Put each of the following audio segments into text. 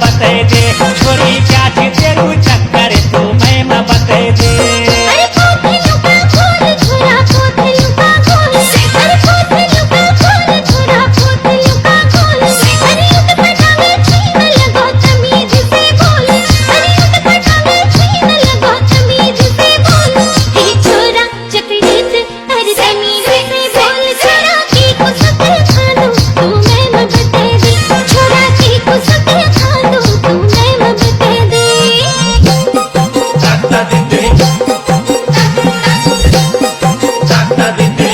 बता दे छोरी क्या थी तेरू चक्कर तू मैं बता दे। अरे पोथलू का खोल छोरा पोथलू का खोल, अरे पोथलू का खोल छोरा पोथलू का खोल, अरे उठ पटावे छीन लगो तमीज से बोल, अरे उठ पटावे छीन लगो तमीज से बोल। हे छोरा चकड़ी से अरे तमीज से बोल, छोरा की को शक्ल खा दूं तू मैं बता दे, छोरा की को शक्ल खा दूं तू मैं बता दे। ताकता दे ताकता दे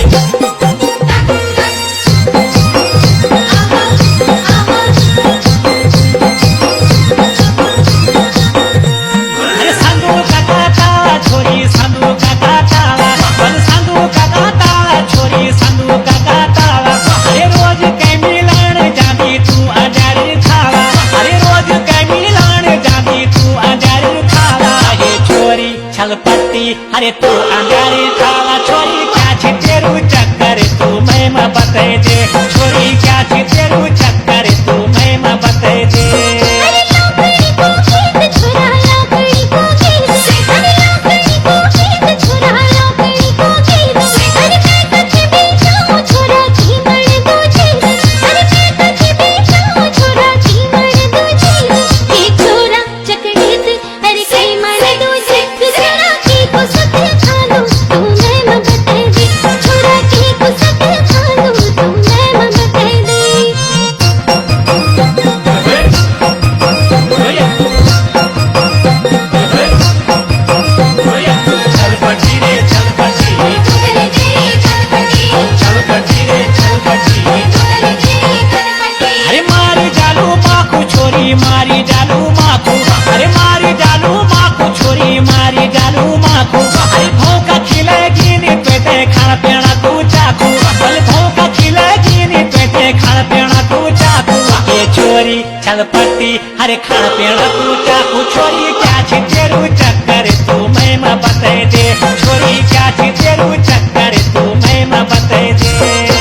अरे सांदू काका ताला छोरी सांदू काका ताला, अरे सांदू काका ताला छोरी सांदू काका ताला। अरे रोज कहीं मिलन जाती तू अजारी खावा, अरे रोज कहीं मिलन जाती तू अजारी खावा। ये छोरी छलपट्टी अरे तू अजारी खावा, छोरी क्या थी तेरू चक्कर तू मैं बता दे, छोरी क्या थी तेरू चक्कर तू मैं बता दे। अरे लाकड़ी को खेत छोरा लाकड़ी को खेत, अरे लाकड़ी को खेत छोरा लाकड़ी को खेत, अरे मैं कच्चे बेचाऊं छोरा की मर दो चीज, अरे मैं कच्चे बेचाऊं छोरा की मर दो चीज। हे छोरा चकड़ी से अरे कई मर दो चीज, छोरा की को शक्ल खा दूं तू मैं बता दे, छोरा की को शक्ल खा दूं तू मैं बता दे। चलपट्टी रे चलपट्टी चलपट्टी रे चलपट्टी। अरे मारी जालू माखू छोरी मारी जालू माखू, अरे मारी जालू माखू छोरी मारी जालू माखू। अरे भौंका खिलेगी नी पेटे खाना पीना तू चाकू, अरे भौंका खिलेगी नी पेटे खाना पीना तू चाकू। ये छोरी चलपट्टी अरे खाना पीना तू चाकू, छोरी क्या थी तेरू चक्कर तू मैं बता दे, छोरी क्या थी तेरू चक्कर तू मैं बता दे।